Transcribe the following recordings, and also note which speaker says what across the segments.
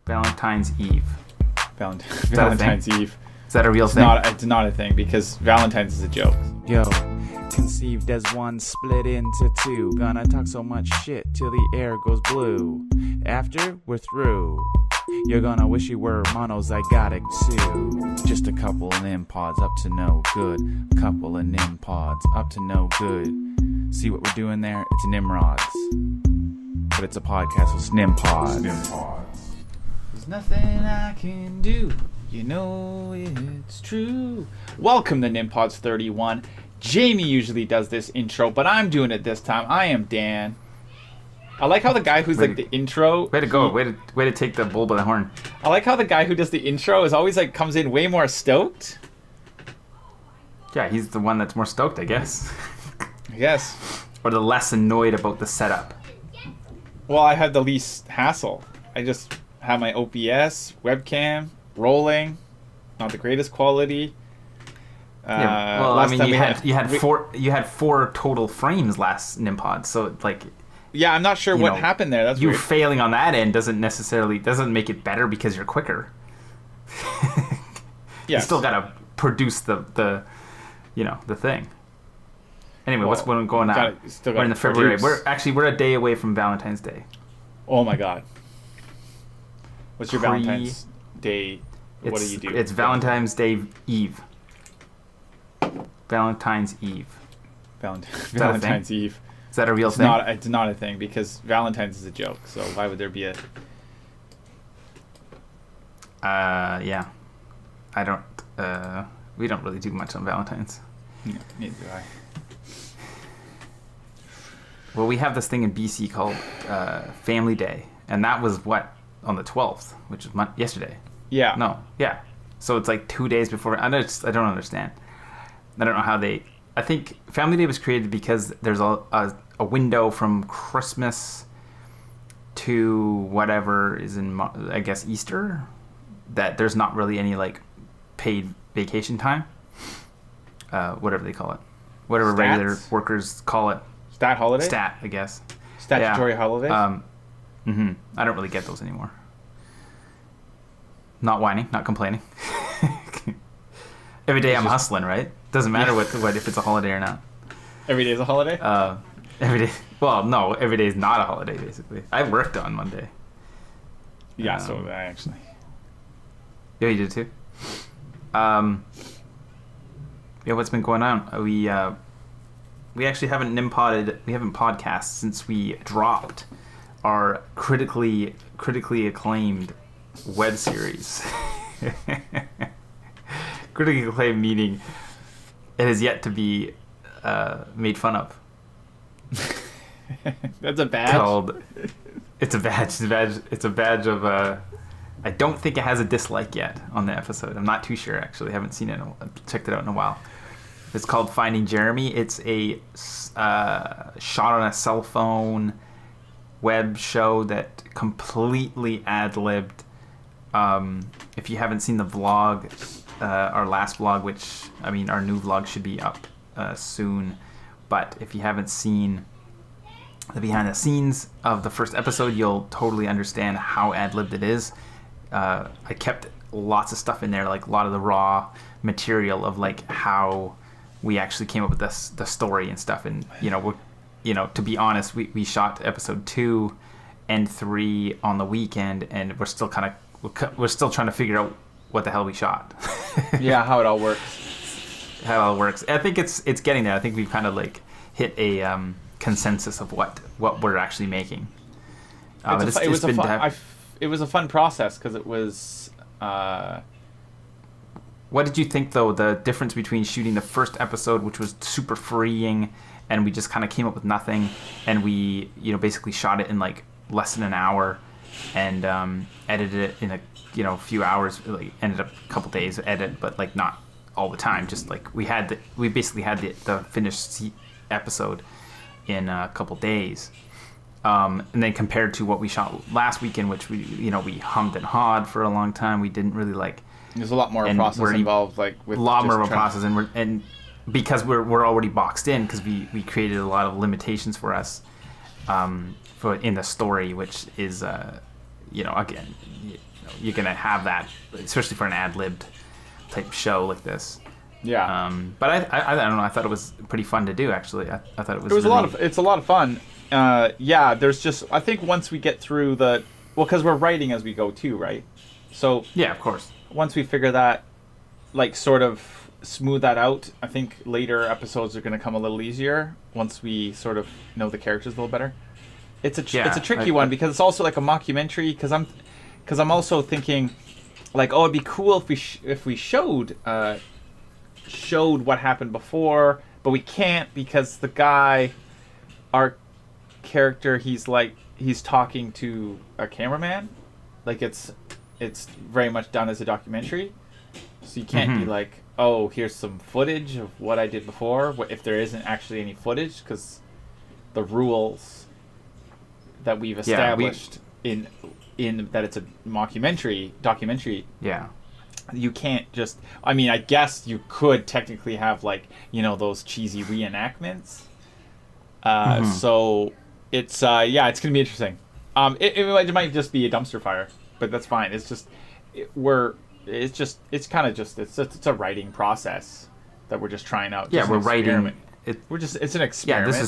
Speaker 1: Valentine's Eve.
Speaker 2: Valentine's Eve.
Speaker 1: Is that a real thing?
Speaker 2: It's not a thing because Valentine's is a joke.
Speaker 3: Yo, conceived as one, split into two. Gonna talk so much shit till the air goes blue. After we're through, you're gonna wish you were monozygotic too. Just a couple of Nimpods up to no good. Couple of Nimpods up to no good. See what we're doing there? It's Nimrods. But it's a podcast with Nimpods.
Speaker 2: There's nothing I can do. You know it's true. Welcome to Nimpods 31. Jamie usually does this intro, but I'm doing it this time. I am Dan. I like how the guy who's like the intro.
Speaker 1: Way to go. Way to take the bull by the horn.
Speaker 2: I like how the guy who does the intro is always like comes in way more stoked.
Speaker 1: Yeah, he's the one that's more stoked, I guess.
Speaker 2: Yes.
Speaker 1: Or the less annoyed about the setup.
Speaker 2: Well, I have the least hassle. I just have my OBS webcam rolling, not the greatest quality.
Speaker 1: Yeah, well, I mean, you had four total frames last Nimpod, so like.
Speaker 2: Yeah, I'm not sure what happened there. That's
Speaker 1: you
Speaker 2: weird.
Speaker 1: Failing on that end doesn't make it better because you're quicker. You still gotta produce the thing. Anyway, what's going on? We're in the February. We're a day away from Valentine's Day.
Speaker 2: Oh my God! What's your Valentine's Day? What do you do?
Speaker 1: It's Valentine's Day Eve. Valentine's Eve.
Speaker 2: Valentine's Eve.
Speaker 1: Is that a real thing?
Speaker 2: It's not a thing because Valentine's is a joke. So why would there be a?
Speaker 1: Yeah. I don't. We don't really do much on Valentine's.
Speaker 2: No, neither do I.
Speaker 1: Well, we have this thing in BC called Family Day, and that was on the 12th, which is yesterday.
Speaker 2: Yeah.
Speaker 1: No. Yeah. So it's like 2 days before. I don't understand. I don't know how they. I think Family Day was created because there's a window from Christmas to whatever is in, I guess, Easter, that there's not really any like paid vacation time, whatever they call it, whatever regular workers call it.
Speaker 2: Stat holiday?
Speaker 1: Stat, I guess.
Speaker 2: Statutory holidays?
Speaker 1: I don't really get those anymore. Not whining, not complaining. Every day I'm hustling, right? Doesn't matter what if it's a holiday or not.
Speaker 2: Every day is a holiday?
Speaker 1: Every day. Well, no, every day is not a holiday, basically. I worked on Monday.
Speaker 2: Yeah, so did I actually.
Speaker 1: Yeah, you did too. Yeah, what's been going on? We actually haven't podcast since we dropped our critically acclaimed web series. Critically acclaimed meaning it has yet to be made fun of.
Speaker 2: That's a badge.
Speaker 1: It's a badge. It's a badge of. I don't think it has a dislike yet on the episode. I'm not too sure actually. I haven't seen it. Checked it out in a while. It's called Finding Jeremy. It's a shot on a cell phone web show that completely ad-libbed. If you haven't seen the vlog, our last vlog, our new vlog should be up soon. But if you haven't seen the behind the scenes of the first episode, you'll totally understand how ad-libbed it is. I kept lots of stuff in there, like a lot of the raw material of like how we actually came up with the story and stuff. And to be honest, we shot episode 2 and 3 on the weekend, and we're still trying to figure out what the hell we shot.
Speaker 2: Yeah, how it all works.
Speaker 1: I think it's getting there. I think we've kind of like hit a consensus of what we're actually making.
Speaker 2: It was a fun process because it was.
Speaker 1: What did you think, though, the difference between shooting the first episode, which was super freeing, and we just kind of came up with nothing, and we, basically shot it in like less than an hour, and edited it in a few hours. Like, ended up a couple days edit, but like not all the time. Just like we basically had the finished episode in a couple days, and then compared to what we shot last weekend, which we hummed and hawed for a long time. We didn't really like.
Speaker 2: There's a lot more process involved, like with
Speaker 1: a lot more process, and because we're already boxed in because we created a lot of limitations for us, in the story, which is again, you're gonna have that, especially for an ad-libbed type show like this.
Speaker 2: Yeah.
Speaker 1: But I don't know. I thought it was pretty fun to do. Actually, I thought it was.
Speaker 2: It was
Speaker 1: really...
Speaker 2: It's a lot of fun. Yeah. There's just, I think once we get through because we're writing as we go too, right? So
Speaker 1: Yeah, of course.
Speaker 2: once we figure that, like, sort of smooth that out, I think later episodes are going to come a little easier once we sort of know the characters a little better. It's a tricky one because it's also like a mockumentary. Because I'm also thinking, like, oh, it'd be cool if we showed what happened before, but we can't because the guy, our character, he's talking to a cameraman, like it's very much done as a documentary, so you can't be like, oh, here's some footage of what I did before, if there isn't actually any footage, because the rules that we've established in that it's a documentary.
Speaker 1: Yeah.
Speaker 2: You can't just, I mean, I guess you could technically have, like, those cheesy reenactments. So it's it's gonna be interesting. It might just be a dumpster fire, but that's fine. It's just it's a writing process that we're just trying out.
Speaker 1: Yeah, we're writing.
Speaker 2: It's an experiment.
Speaker 1: Yeah,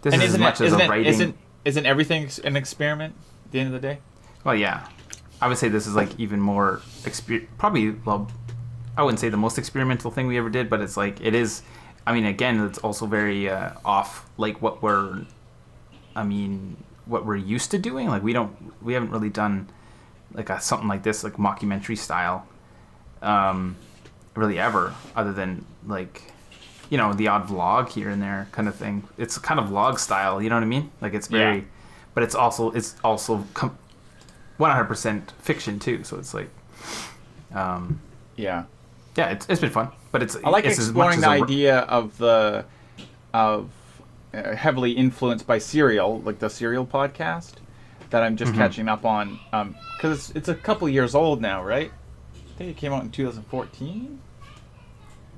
Speaker 1: this is as much as a writing.
Speaker 2: Isn't everything an experiment at the end of the day?
Speaker 1: Well, yeah. I would say this is like even more probably, well, I wouldn't say the most experimental thing we ever did, but it's like, it is, I mean, again, it's also very off, like what we're used to doing. Like we haven't really done like something like this, like mockumentary style, really ever, other than like, the odd vlog here and there kind of thing. It's kind of vlog style, you know what I mean? Like it's very, but it's also 100% fiction too, so it's like, it's been fun, but
Speaker 2: I like
Speaker 1: it's
Speaker 2: exploring the idea of heavily influenced by Serial, like the Serial podcast that I'm just catching up on, because it's a couple years old now, right? I think it came out in 2014.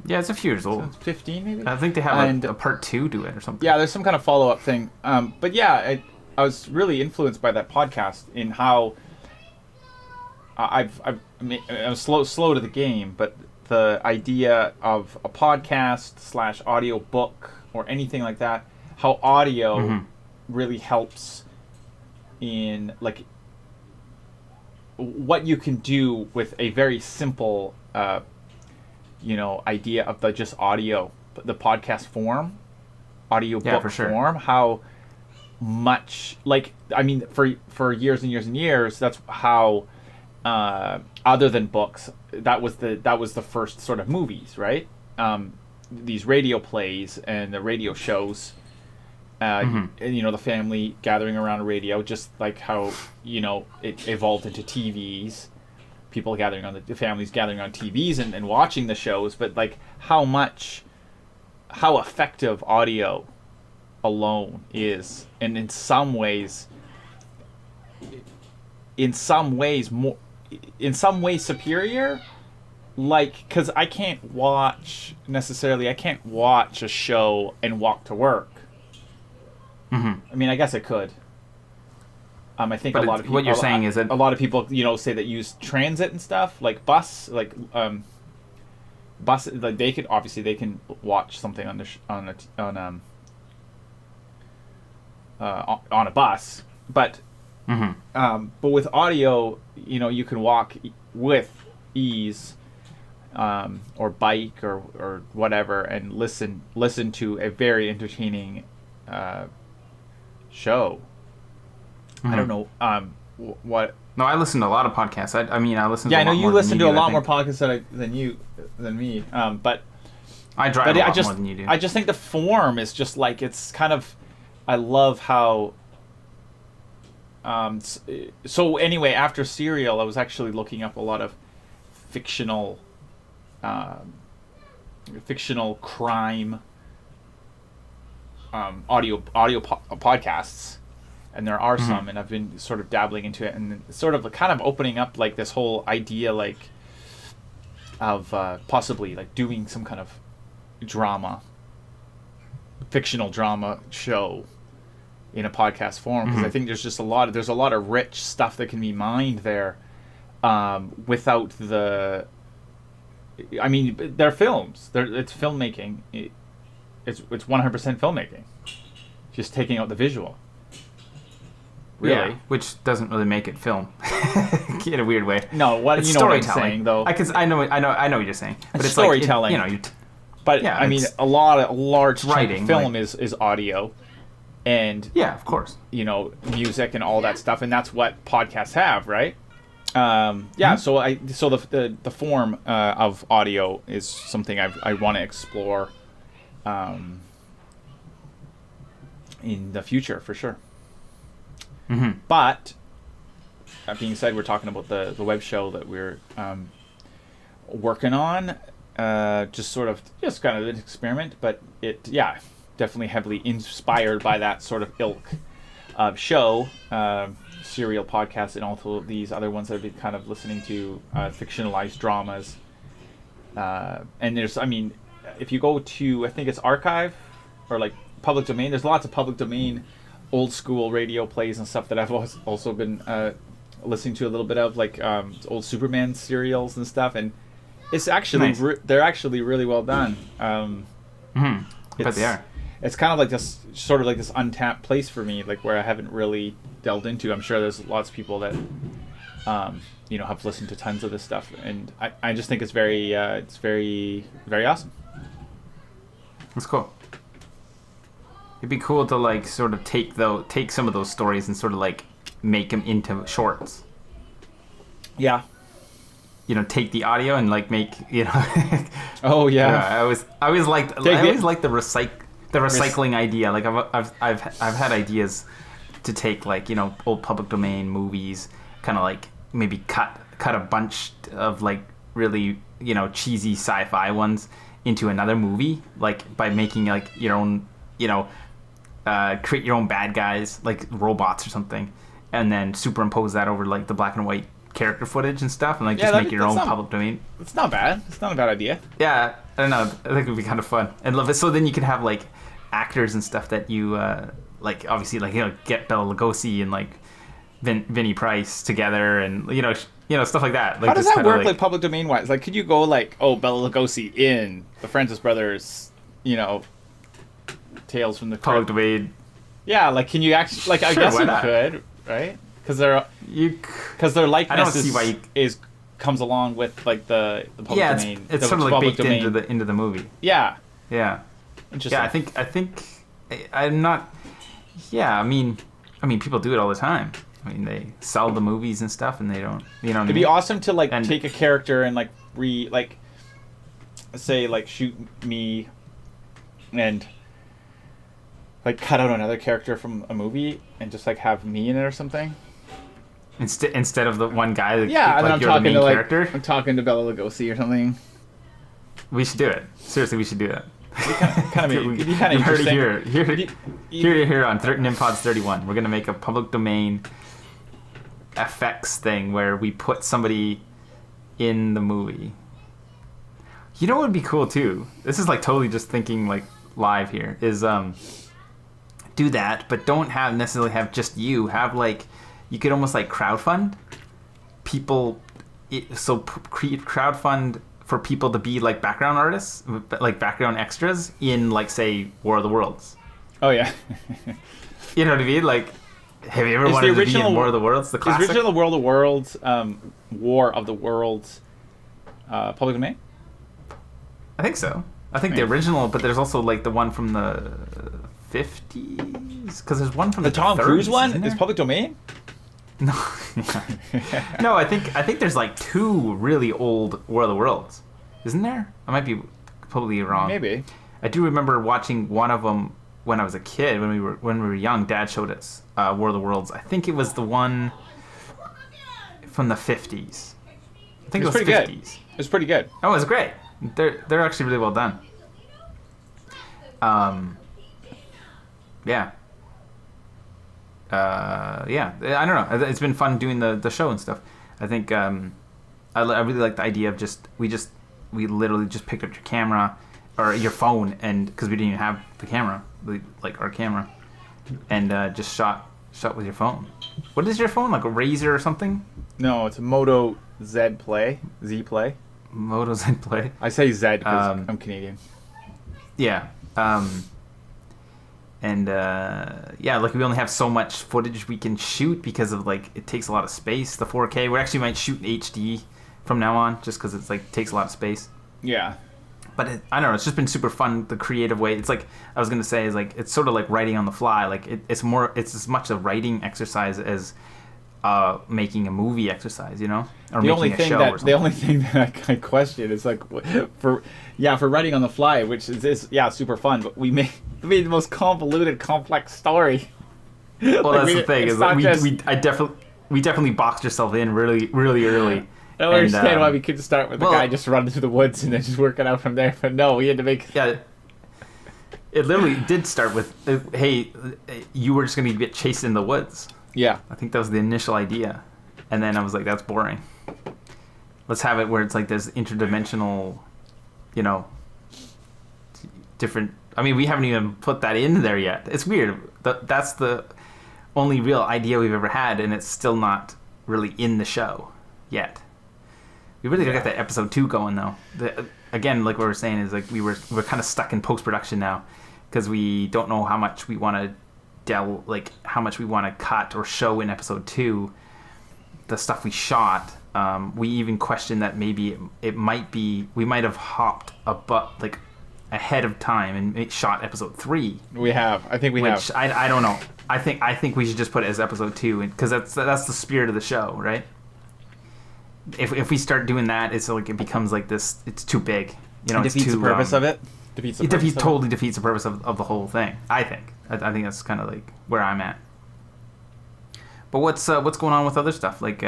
Speaker 1: Yeah, it's a few years old.
Speaker 2: So it's 15 maybe.
Speaker 1: I think they have a part 2 to it or something.
Speaker 2: Yeah, there's some kind of follow-up thing. But yeah, I was really influenced by that podcast in how I'm slow to the game, but the idea of a podcast / audio book or anything like that, how audio really helps in like what you can do with a very simple idea of the just audio, the podcast form, audio book
Speaker 1: for sure.
Speaker 2: form, how much, like, I mean, for years and years and years, that's how other than books, that was the first sort of movies, right? These radio plays and the radio shows, and, the family gathering around a radio, just like how it evolved into TVs, people gathering on the families gathering on TVs and watching the shows, but like how effective audio alone is, and in some ways superior, like, because I can't watch a show and walk to work. I mean, I guess I could. I think a lot of people,
Speaker 1: what you're saying is that
Speaker 2: a lot of people, say that use transit and stuff, like bus, like they can watch something on a bus, but with audio, you can walk with ease, or bike or whatever, and listen to a very entertaining show. I don't know what.
Speaker 1: No, I listen to a lot of podcasts. I listen.
Speaker 2: Yeah,
Speaker 1: to
Speaker 2: I know you listen to a lot more
Speaker 1: podcasts
Speaker 2: podcasts than me. But
Speaker 1: I drive a lot more than you do.
Speaker 2: I just think the form is just like, it's kind of. I love how. So anyway, after Serial, I was actually looking up a lot of fictional crime audio podcasts, and there are some, and I've been sort of dabbling into it, and sort of kind of opening up like this whole idea, like, of possibly like doing some kind of fictional drama show, in a podcast form, because I think there's a lot of rich stuff that can be mined there, without the. I mean, they're films. It's filmmaking. It's 100% filmmaking. Just taking out the visual. Really,
Speaker 1: Yeah, which doesn't really make it film in a weird way.
Speaker 2: No,
Speaker 1: It's
Speaker 2: you know what I'm
Speaker 1: storytelling.
Speaker 2: saying though.
Speaker 1: I know what you're saying. But it's
Speaker 2: storytelling.
Speaker 1: Like,
Speaker 2: But
Speaker 1: yeah,
Speaker 2: I mean,
Speaker 1: it's
Speaker 2: a large chunk
Speaker 1: writing,
Speaker 2: of film
Speaker 1: like-
Speaker 2: is audio, and
Speaker 1: yeah, of course.
Speaker 2: music and all that stuff, and that's what podcasts have, right? So the form of audio is something I want to explore in the future for sure. But that being said, we're talking about the web show that we're working on. Just kind of an experiment, but definitely heavily inspired by that sort of ilk of show, serial podcasts, and also these other ones that I've been kind of listening to, fictionalized dramas. And there's, I mean, if you go to, I think it's Archive or like Public Domain, there's lots of public domain old school radio plays and stuff that I've also been listening to a little bit of, like old Superman serials and stuff, and it's actually
Speaker 1: Nice.
Speaker 2: They're actually really well done.
Speaker 1: But they are.
Speaker 2: It's kind of like this sort of like this untapped place for me, like where I haven't really delved into. I'm sure there's lots of people that have listened to tons of this stuff, and I just think it's very very awesome.
Speaker 1: That's cool. It'd be cool to like sort of take some of those stories and sort of like make them into shorts.
Speaker 2: Yeah.
Speaker 1: Take the audio and like make
Speaker 2: Oh yeah.
Speaker 1: I always liked the recycling idea. Like I've had ideas to take like old public domain movies, kind of like maybe cut a bunch of like really cheesy sci-fi ones into another movie, like by making like your own create your own bad guys like robots or something, and then superimpose that over like the black and white character footage and stuff, and like just make your own public domain.
Speaker 2: It's not bad. It's not a bad idea.
Speaker 1: Yeah, I don't know. I think it would be kind of fun and love it. So then you could have like actors and stuff that you like, obviously like get Bela Lugosi and like Vinny Price together, and stuff like that. Like,
Speaker 2: how does that work, like public domain wise? Like, could you go like, oh, Bela Lugosi in the Francis Brothers, Tales from the Crypt?
Speaker 1: public domain?
Speaker 2: Yeah, like, can you actually, like, I
Speaker 1: Sure,
Speaker 2: guess
Speaker 1: why
Speaker 2: you
Speaker 1: not?
Speaker 2: could, right? Because their likeness
Speaker 1: I don't see why
Speaker 2: comes along with like the public
Speaker 1: yeah,
Speaker 2: domain.
Speaker 1: it's
Speaker 2: the
Speaker 1: sort of like
Speaker 2: public
Speaker 1: baked
Speaker 2: domain.
Speaker 1: into the movie.
Speaker 2: Yeah,
Speaker 1: Yeah.
Speaker 2: interesting.
Speaker 1: Yeah, I think I'm not. Yeah, I mean, people do it all the time. I mean, they sell the movies and stuff, and they don't.
Speaker 2: It'd be awesome to like
Speaker 1: And-
Speaker 2: take a character and like say like shoot me, and like cut out another character from a movie and just like have me in it or something.
Speaker 1: Instead of the one guy that
Speaker 2: Yeah, and
Speaker 1: like
Speaker 2: I'm
Speaker 1: you're the
Speaker 2: talking
Speaker 1: main
Speaker 2: to
Speaker 1: character.
Speaker 2: I'm talking to Bela Lugosi or something.
Speaker 1: We should do it. Seriously, we should do that.
Speaker 2: It'd be kind of
Speaker 1: You've heard it
Speaker 2: interesting.
Speaker 1: here on Nimpods 31. We're gonna make a public domain effects thing where we put somebody in the movie. You know what would be cool too? This is like totally just thinking like live here. Is do that, but don't necessarily have just you. Have like you could almost like crowdfund people. Crowdfund for people to be like background artists, like background extras in like say War of the Worlds.
Speaker 2: Oh yeah.
Speaker 1: You know what I mean? Like, have you ever wanted to be in War of the Worlds? The classic.
Speaker 2: Is original War of the Worlds, War of the Worlds, public domain?
Speaker 1: I think so. I think the original, but there's also like the one from the 50s, because there's one from
Speaker 2: The Tom
Speaker 1: 30s,
Speaker 2: Cruise one
Speaker 1: isn't
Speaker 2: is
Speaker 1: there?
Speaker 2: public domain.
Speaker 1: No, no. I think there's like two really old War of the Worlds, isn't there? I might be completely wrong.
Speaker 2: Maybe.
Speaker 1: I do remember watching one of them when I was a kid. When we were young, Dad showed us War of the Worlds. I think it was the one from the 50s. I think it was
Speaker 2: pretty
Speaker 1: 50s.
Speaker 2: good. It was pretty good.
Speaker 1: Oh, it was great. They're actually really well done. Yeah. Yeah. I don't know. It's been fun doing the show and stuff. I think I really like the idea of we literally just picked up your camera or your phone, and because we didn't even have the camera, like our camera, and just shot with your phone. What is your phone, like a Razr or something?
Speaker 2: No, it's a Moto Z Play.
Speaker 1: Moto Z Play.
Speaker 2: I say Z because I'm Canadian.
Speaker 1: Yeah. Like we only have so much footage we can shoot because of like it takes a lot of space. The 4K, we actually might shoot in HD from now on, just because it's like takes a lot of space.
Speaker 2: Yeah.
Speaker 1: But I don't know. It's just been super fun. The creative way. It's like I was gonna say is like it's sort of like writing on the fly. Like it's as much a writing exercise as making a movie exercise. You know, or
Speaker 2: the
Speaker 1: making
Speaker 2: only
Speaker 1: a
Speaker 2: thing
Speaker 1: show
Speaker 2: that
Speaker 1: or something.
Speaker 2: the only thing that I question is like for writing on the fly, which is super fun. But we made the most convoluted, complex story.
Speaker 1: Well,
Speaker 2: Like,
Speaker 1: that's the thing is that we definitely boxed yourself in really really early.
Speaker 2: I don't understand why we couldn't start with the guy just running through the woods and then just working out from there. But no, we had to make...
Speaker 1: Yeah, it literally did start with, hey, you were just going to get chased in the woods.
Speaker 2: Yeah.
Speaker 1: I think that was the initial idea. And then I was like, that's boring. Let's have it where it's like there's interdimensional, you know, different... I mean, we haven't even put that in there yet. It's weird. That's the only real idea we've ever had, and it's still not really in the show yet. We really got that episode 2 going though. Again, like what we were saying is like we're kind of stuck in post production now because we don't know how much we want to how much we want to cut or show in episode 2. The stuff we shot, we even questioned that maybe it might be we might have hopped ahead of time and shot episode 3.
Speaker 2: We have. I think we have.
Speaker 1: I don't know. I think we should just put it as episode 2 because that's the spirit of the show, right? If we start doing that, it's like it becomes like this. It's too big, you know.
Speaker 2: It defeats the purpose of it.
Speaker 1: Totally defeats the purpose of the whole thing. I think. I think that's kind of like where I'm at. But what's going on with other stuff? Like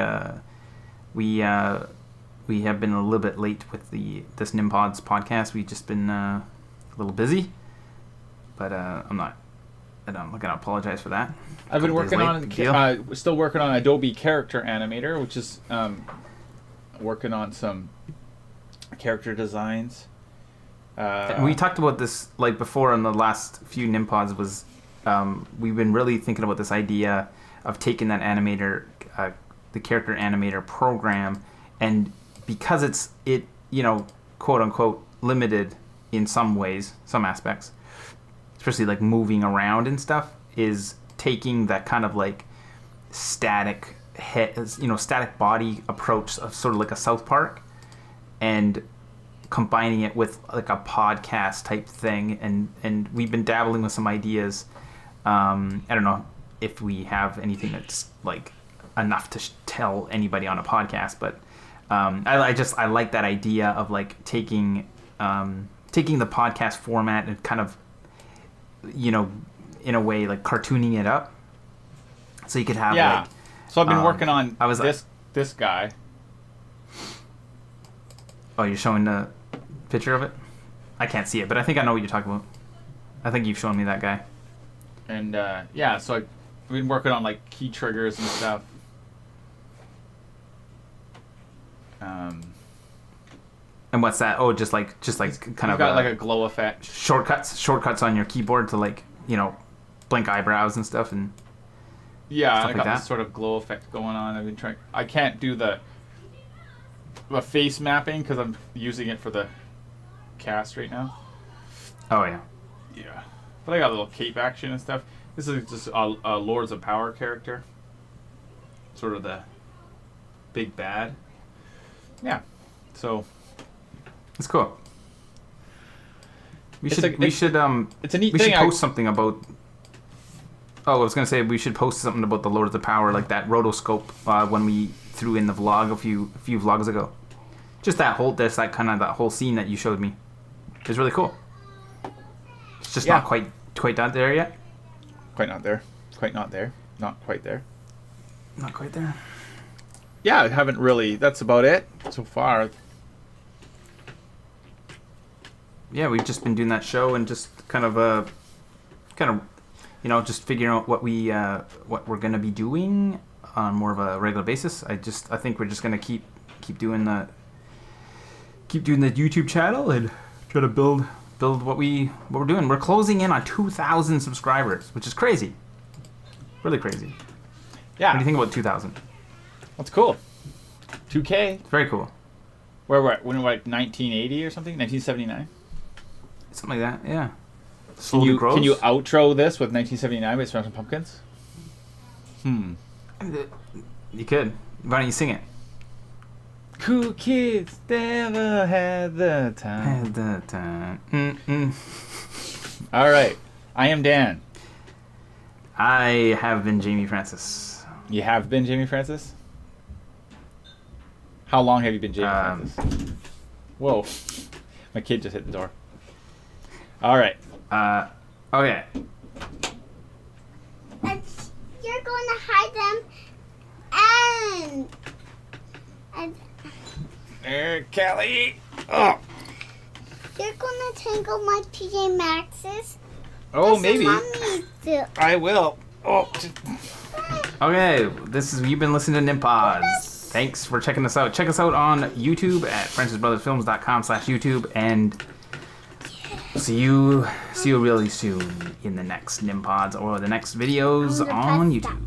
Speaker 1: we have been a little bit late with this Nimpods podcast. We've just been a little busy, but I'm not gonna apologize for that.
Speaker 2: I've been working still working on Adobe Character Animator, which is working on some character designs.
Speaker 1: We talked about this like before on the last few Nimpods. Was we've been really thinking about this idea of taking that animator, the character animator program, and because it's quote unquote limited in some ways, some aspects, especially like moving around and stuff, is taking that kind of like static static body approach of sort of like a South Park and combining it with like a podcast type thing, and we've been dabbling with some ideas. I don't know if we have anything that's like enough to tell anybody on a podcast, but I like that idea of like taking the podcast format and kind of in a way like cartooning it up, so you could have like.
Speaker 2: So I've been working on this guy.
Speaker 1: Oh, you're showing the picture of it? I can't see it, but I think I know what you're talking about. I think you've shown me that guy.
Speaker 2: And so I've been working on like key triggers and stuff.
Speaker 1: And what's that? Oh, just like kind of
Speaker 2: got like a glow effect.
Speaker 1: Shortcuts on your keyboard to like blink eyebrows and stuff and.
Speaker 2: Yeah, I got this sort of glow effect going on. I've been trying. I can't do the face mapping because I'm using it for the cast right now.
Speaker 1: Oh yeah.
Speaker 2: Yeah, but I got a little cape action and stuff. This is just a Lords of Power character, sort of the big bad. Yeah, so
Speaker 1: it's cool. We should
Speaker 2: it's a neat thing.
Speaker 1: We should post something about. Oh, I was gonna say we should post something about the Lords of Power, like that rotoscope when we threw in the vlog a few vlogs ago. Just that whole scene that you showed me. It's really cool. It's just not quite not there yet.
Speaker 2: Quite not there. Quite not there. Not quite there.
Speaker 1: Not quite there.
Speaker 2: Yeah, I haven't really. That's about it so far.
Speaker 1: Yeah, we've just been doing that show and just kind of just figuring out what we're gonna be doing on more of a regular basis. I think we're just gonna keep doing the YouTube channel and try to build what we're doing. We're closing in on 2,000 subscribers, which is crazy. Really crazy.
Speaker 2: Yeah.
Speaker 1: What do you think about 2000?
Speaker 2: That's cool. 2K.
Speaker 1: Very cool.
Speaker 2: Where we're at? When we're like 1980 or something? 1979?
Speaker 1: Something like that, yeah.
Speaker 2: Can
Speaker 1: Slowly grows.
Speaker 2: you outro this with 1979 by Smashing Pumpkins?
Speaker 1: You could. Why don't you sing it?
Speaker 2: Cool kids never had the time.
Speaker 1: At the time.
Speaker 2: All right. I am Dan.
Speaker 1: I have been Jamie Francis.
Speaker 2: You have been Jamie Francis? How long have you been Jamie Francis? Whoa. My kid just hit the door. All right.
Speaker 1: Okay.
Speaker 4: You're going to hide them and
Speaker 2: Kelly. Oh.
Speaker 4: you're going to tangle my PJ Maxes.
Speaker 2: Oh,
Speaker 4: Yes,
Speaker 2: maybe.
Speaker 4: Mommy do.
Speaker 2: I will. Oh.
Speaker 1: Okay, you've been listening to Nimpods. Thanks for checking us out. Check us out on YouTube at francisbrothersfilms.com/YouTube, and see you really soon in the next Nimpods or the next videos on YouTube.